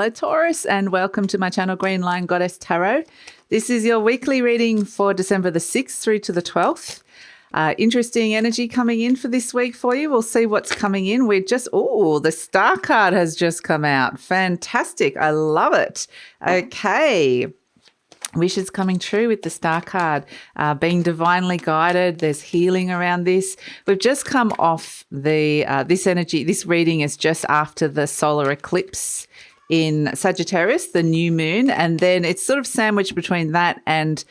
Hello Taurus, and welcome to my channel GreenLion Goddess Tarot. This is your weekly reading for December the 6th through to the 12th. Interesting energy coming in for this week for you. We'll see what's coming in. The Star card has just come out. Fantastic. I love it. Okay. Wishes coming true with the Star card, being divinely guided. There's healing around this. We've just come off this energy. This reading is just after the solar eclipse in Sagittarius, the new moon, and then it's sort of sandwiched between that and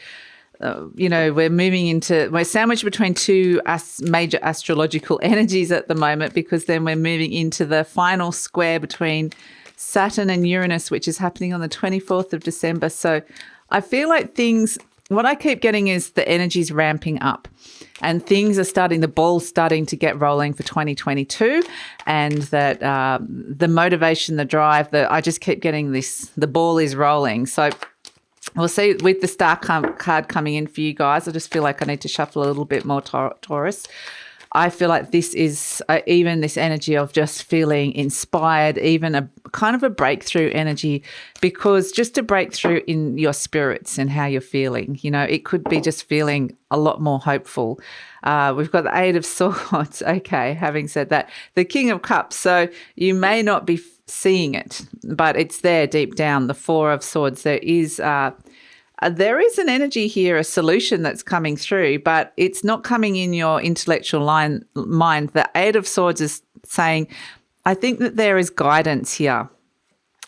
we're sandwiched between two major astrological energies at the moment, because then we're moving into the final square between Saturn and Uranus, which is happening on the 24th of December. So I feel like what I keep getting is the energy's ramping up and the ball's starting to get rolling for 2022, and that the motivation, the drive, I just keep getting the ball is rolling. So we'll see with the Star card coming in for you guys. I just feel like I need to shuffle a little bit more, Taurus. I feel like this is even this energy of just feeling inspired, even a kind of a breakthrough energy, because just a breakthrough in your spirits and how you're feeling. It could be just feeling a lot more hopeful. We've got the Eight of Swords. Okay, having said that, the King of Cups. So you may not be seeing it, but it's there deep down. The Four of Swords. There is an energy here, a solution that's coming through, but it's not coming in your intellectual mind. The Eight of Swords is saying, I think that there is guidance here.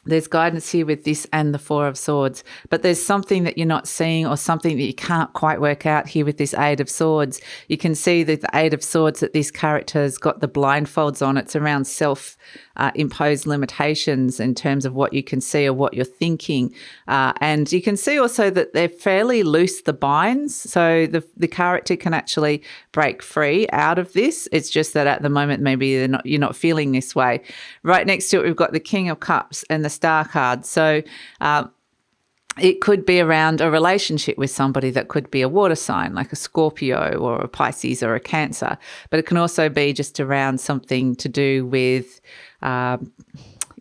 There's guidance here with this and the Four of Swords, but there's something that you're not seeing, or something that you can't quite work out here with this Eight of Swords. You can see that the Eight of Swords, that this character's got the blindfolds on. It's around self-imposed limitations in terms of what you can see or what you're thinking. And you can see also that they're fairly loose, the binds, so the character can actually break free out of this. It's just that at the moment maybe you're not feeling this way. Right next to it, we've got the King of Cups and the Star card. So it could be around a relationship with somebody that could be a water sign, like a Scorpio or a Pisces or a Cancer. But it can also be just around something to do with,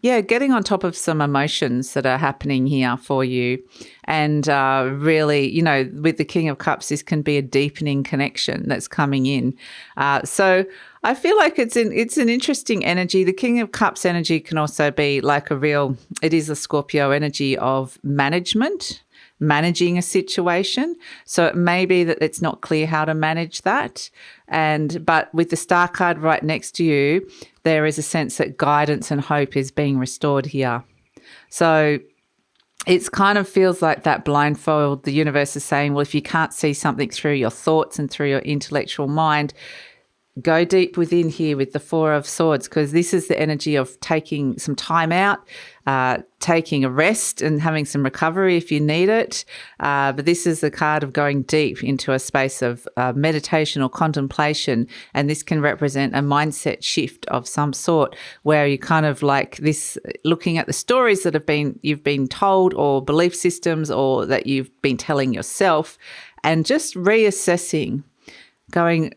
getting on top of some emotions that are happening here for you. And really, with the King of Cups, this can be a deepening connection that's coming in. So I feel like it's an interesting energy. The King of Cups energy can also be like it is a Scorpio energy of managing a situation. So it may be that it's not clear how to manage that. But with the Star card right next to you, there is a sense that guidance and hope is being restored here. So it kind of feels like that blindfold. The universe is saying, well, if you can't see something through your thoughts and through your intellectual mind, go deep within here with the Four of Swords, because this is the energy of taking some time out, taking a rest and having some recovery if you need it. But this is the card of going deep into a space of meditation or contemplation. And this can represent a mindset shift of some sort, where you kind of like this, looking at the stories that you've been told, or belief systems, or that you've been telling yourself, and just reassessing, going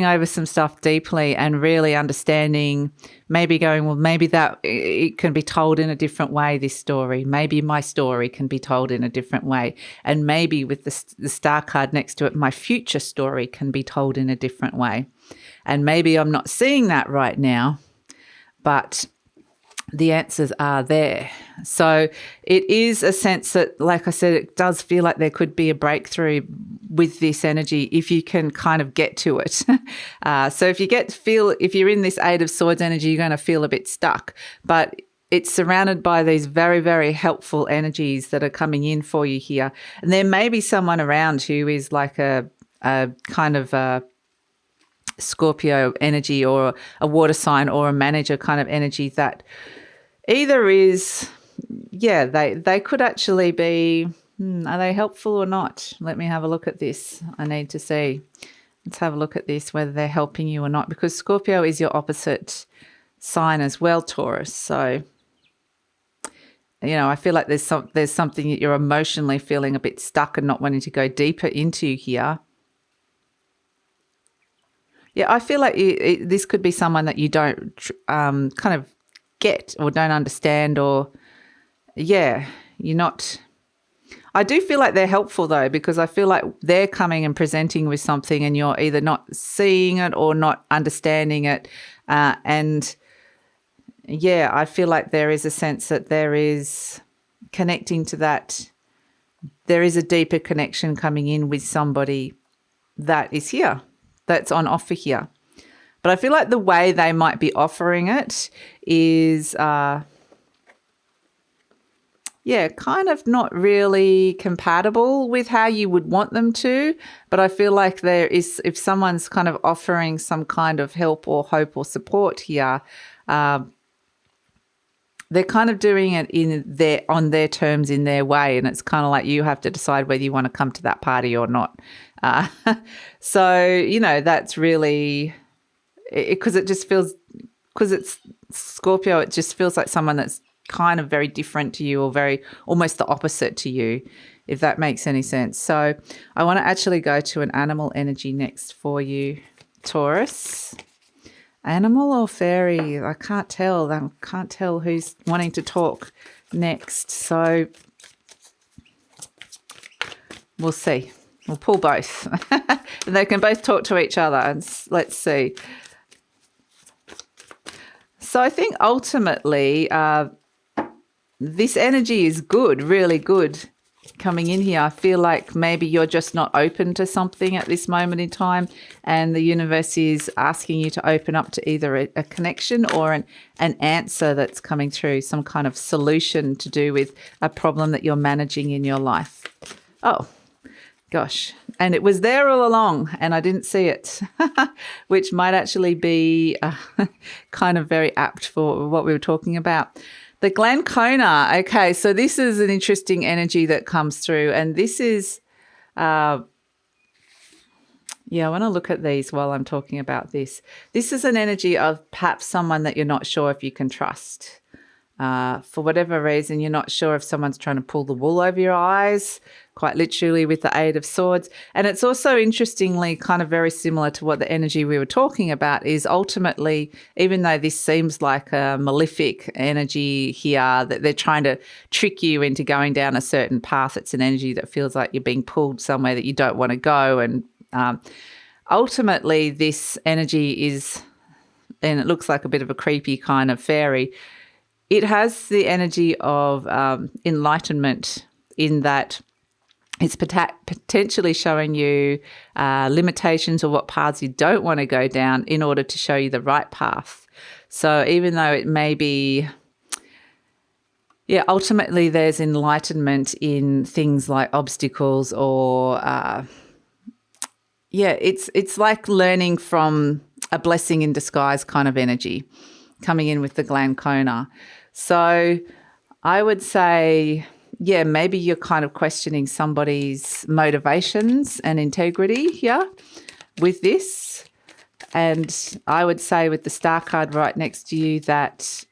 over some stuff deeply and really understanding, maybe that it can be told in a different way, this story. Maybe my story can be told in a different way. And maybe with the Star card next to it, my future story can be told in a different way. And maybe I'm not seeing that right now, but the answers are there. So it is a sense that, like I said, it does feel like there could be a breakthrough with this energy if you can kind of get to it. So if you're in this Eight of Swords energy, you're going to feel a bit stuck, but it's surrounded by these very, very helpful energies that are coming in for you here. And there may be someone around who is like a kind of a Scorpio energy, or a water sign, or a manager kind of energy, that either is, they could actually be, are they helpful or not? Let me have a look at this. I need to see. Let's have a look at this, whether they're helping you or not, because Scorpio is your opposite sign as well, Taurus. So, I feel like there's something that you're emotionally feeling a bit stuck and not wanting to go deeper into here. Yeah, I feel like this could be someone that you don't kind of get or don't understand, or yeah, you're not. I do feel like they're helpful though, because I feel like they're coming and presenting with something and you're either not seeing it or not understanding it. And yeah, I feel like there is a sense that there is connecting to that. There is a deeper connection coming in with somebody that is here, that's on offer here. But I feel like the way they might be offering it is, kind of not really compatible with how you would want them to. But I feel like there is, if someone's kind of offering some kind of help or hope or support here, they're kind of doing it on their terms, in their way, and it's kind of like you have to decide whether you want to come to that party or not. So that's really, because it just feels, because it's Scorpio, it just feels like someone that's kind of very different to you, or very almost the opposite to you, if that makes any sense. So I want to actually go to an animal energy next for you, Taurus. Animal or fairy? I can't tell. I can't tell who's wanting to talk next. So we'll see. We'll pull both. And they can both talk to each other. And let's see. So I think ultimately this energy is good, really good coming in here. I feel like maybe you're just not open to something at this moment in time, and the universe is asking you to open up to either a connection or an answer that's coming through, some kind of solution to do with a problem that you're managing in your life. Oh, gosh. And it was there all along and I didn't see it, which might actually be kind of very apt for what we were talking about. The Glancona. Okay, so this is an interesting energy that comes through, and this is, I want to look at these while I'm talking about this. This is an energy of perhaps someone that you're not sure if you can trust. For whatever reason, you're not sure if someone's trying to pull the wool over your eyes, quite literally with the Eight of Swords. And it's also interestingly kind of very similar to what the energy we were talking about is. Ultimately, even though this seems like a malefic energy here, that they're trying to trick you into going down a certain path, it's an energy that feels like you're being pulled somewhere that you don't want to go. And ultimately, this energy is, and it looks like a bit of a creepy kind of fairy, it has the energy of enlightenment, in that it's potentially showing you limitations or what paths you don't want to go down in order to show you the right path. So even though it may be, ultimately there's enlightenment in things like obstacles or, it's like learning from a blessing in disguise kind of energy coming in with the Glancona. So I would say, maybe you're kind of questioning somebody's motivations and integrity here with this. And I would say with the Star card right next to you that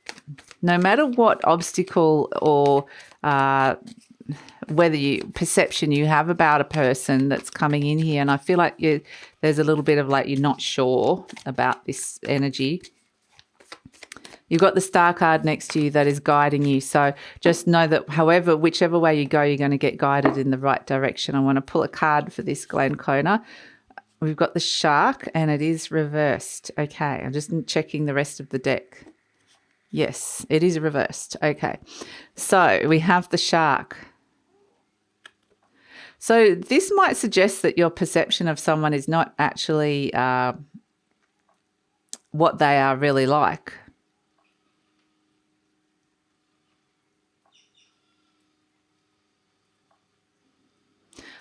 no matter what obstacle or perception you have about a person that's coming in here, and I feel like there's a little bit of like you're not sure about this energy. You've got the Star card next to you that is guiding you. So just know that whichever way you go, you're going to get guided in the right direction. I want to pull a card for this Glancona. We've got the Shark and it is reversed. Okay, I'm just checking the rest of the deck. Yes, it is reversed. Okay, so we have the Shark. So this might suggest that your perception of someone is not actually what they are really like.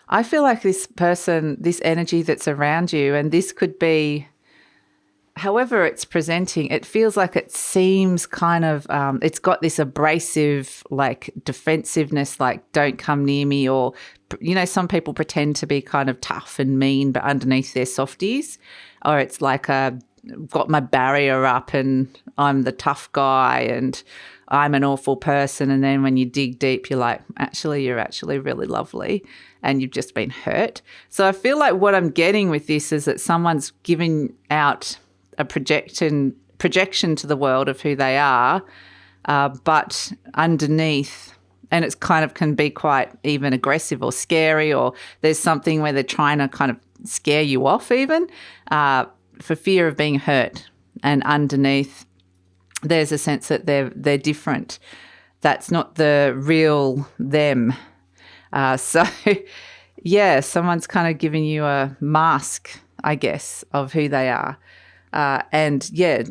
I feel like this person, this energy that's around you, and this could be, however it's presenting, it feels like it seems kind of, it's got this abrasive, like defensiveness, like don't come near me, or, some people pretend to be kind of tough and mean, but underneath they're softies, or it's like got my barrier up and I'm the tough guy and I'm an awful person. And then when you dig deep, you're like, you're actually really lovely and you've just been hurt. So I feel like what I'm getting with this is that someone's giving out a projection to the world of who they are, but underneath And it's kind of can be quite even aggressive or scary, or there's something where they're trying to kind of scare you off even for fear of being hurt. And underneath, there's a sense that they're different. That's not the real them. So, yeah, someone's kind of giving you a mask, I guess, of who they are. And, yeah,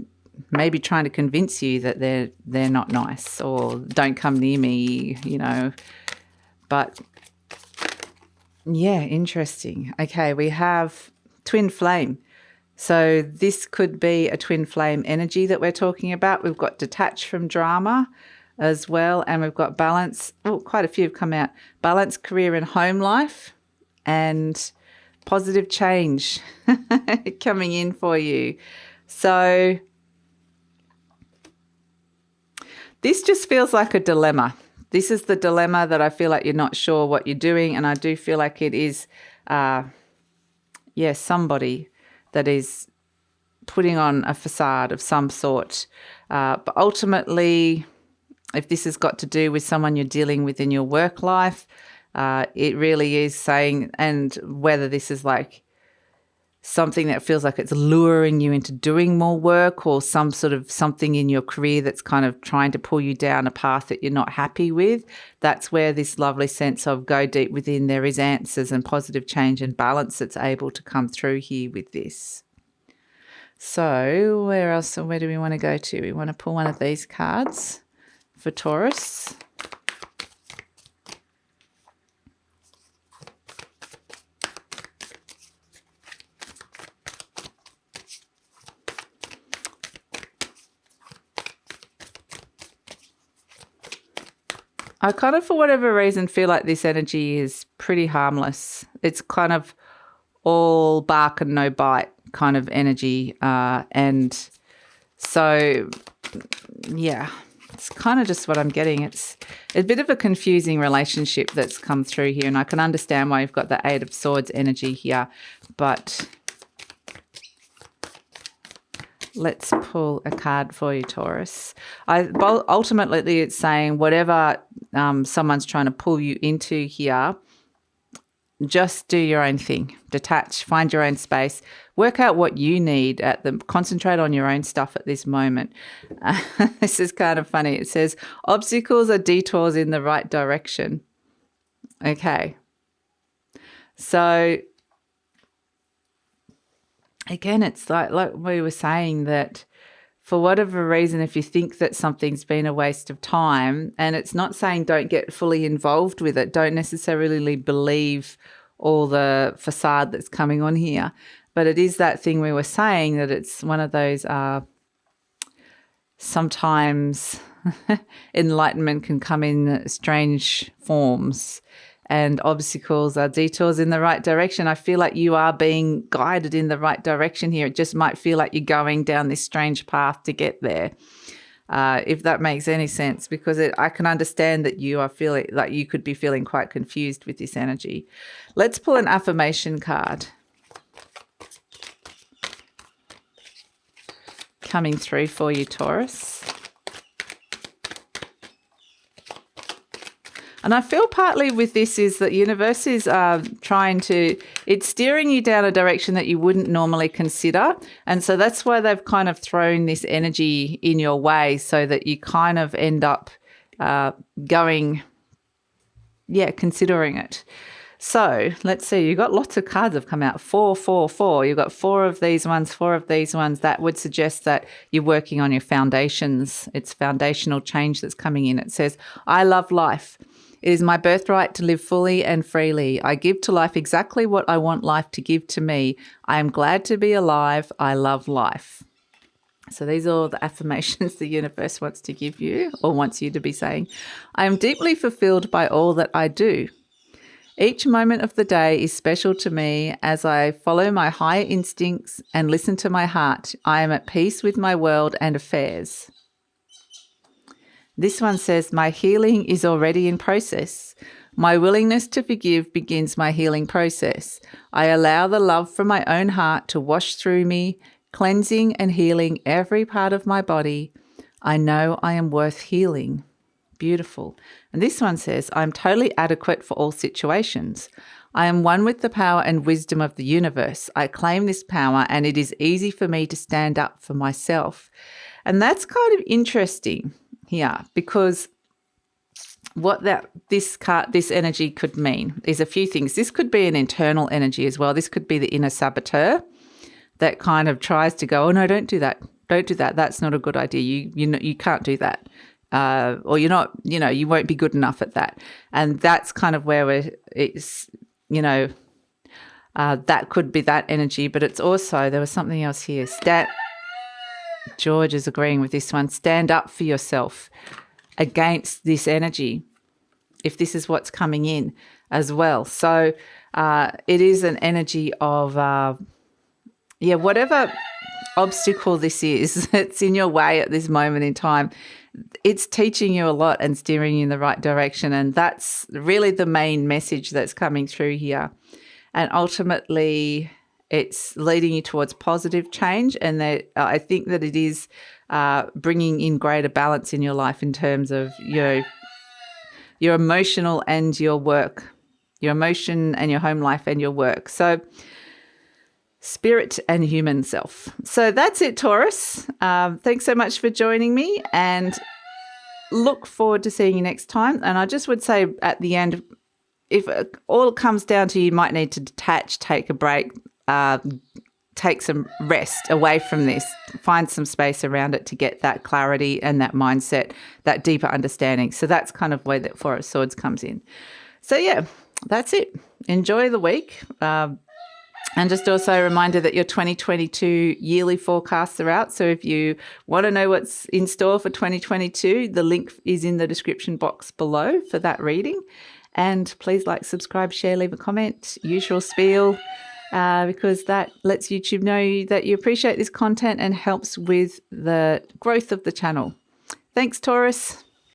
maybe trying to convince you that they're not nice or don't come near me, you know. But, yeah, interesting. Okay, we have twin flame. So this could be a twin flame energy that we're talking about. We've got detached from drama as well, and we've got balance. Oh, quite a few have come out. Balance, career and home life, and positive change coming in for you. So this just feels like a dilemma. This is the dilemma that I feel like you're not sure what you're doing, and I do feel like it is, somebody that is putting on a facade of some sort. But ultimately, if this has got to do with someone you're dealing with in your work life, it really is saying, and whether this is like something that feels like it's luring you into doing more work, or some sort of something in your career that's kind of trying to pull you down a path that you're not happy with, that's where this lovely sense of go deep within, there is answers and positive change and balance that's able to come through here with this. So where do we want to go to? We want to pull one of these cards for Taurus. I kind of, for whatever reason, feel like this energy is pretty harmless. It's kind of all bark and no bite kind of energy. And so, yeah, it's kind of just what I'm getting. It's a bit of a confusing relationship that's come through here. And I can understand why you've got the Eight of Swords energy here. But let's pull a card for you, Taurus. Ultimately, it's saying whatever someone's trying to pull you into here, just do your own thing. Detach, find your own space, work out what you need concentrate on your own stuff at this moment. This is kind of funny. It says, obstacles are detours in the right direction. Okay. So again, it's like we were saying, that for whatever reason, if you think that something's been a waste of time, and it's not saying don't get fully involved with it, don't necessarily believe all the facade that's coming on here, but it is that thing we were saying, that it's one of those sometimes enlightenment can come in strange forms, and obstacles are detours in the right direction. I feel like you are being guided in the right direction here. It just might feel like you're going down this strange path to get there, if that makes any sense, because I can understand that you are feeling like you could be feeling quite confused with this energy. Let's pull an affirmation card coming through for you, Taurus. And I feel partly with this is that universe is it's steering you down a direction that you wouldn't normally consider. And so that's why they've kind of thrown this energy in your way, so that you kind of end up considering it. So let's see, you've got lots of cards have come out. 4, 4, 4. You've got 4 of these ones, 4 of these ones. That would suggest that you're working on your foundations. It's foundational change that's coming in. It says, I love life. It is my birthright to live fully and freely. I give to life exactly what I want life to give to me. I am glad to be alive. I love life. So these are all the affirmations the universe wants to give you, or wants you to be saying. I am deeply fulfilled by all that I do. Each moment of the day is special to me as I follow my higher instincts and listen to my heart. I am at peace with my world and affairs. This one says, my healing is already in process. My willingness to forgive begins my healing process. I allow the love from my own heart to wash through me, cleansing and healing every part of my body. I know I am worth healing. Beautiful. And this one says, I'm totally adequate for all situations. I am one with the power and wisdom of the universe. I claim this power and it is easy for me to stand up for myself. And that's kind of interesting here, because what this energy could mean is a few things. This could be an internal energy as well. This could be the inner saboteur that kind of tries to go, oh no, don't do that. Don't do that. That's not a good idea. You can't do that. Or you're not, you won't be good enough at that. And that's kind of where it's, that could be that energy. But it's also, there was something else here. George is agreeing with this one. Stand up for yourself against this energy, if this is what's coming in as well. So it is an energy of, whatever obstacle this is that's in your way at this moment in time, it's teaching you a lot and steering you in the right direction. And that's really the main message that's coming through here. And ultimately, it's leading you towards positive change. And that I think that it is bringing in greater balance in your life in terms of your emotional and your work, your emotion and your home life and your work. So spirit and human self. So that's it, Taurus. Thanks so much for joining me, and look forward to seeing you next time. And I just would say at the end, if it all comes down to you might need to detach, take a break, take some rest away from this, find some space around it to get that clarity and that mindset, that deeper understanding. So that's kind of where that Four of Swords comes in. So yeah, that's it. Enjoy the week. And just also a reminder that your 2022 yearly forecasts are out. So if you want to know what's in store for 2022, the link is in the description box below for that reading. And please like, subscribe, share, leave a comment, usual spiel, because that lets YouTube know that you appreciate this content and helps with the growth of the channel. Thanks, Taurus.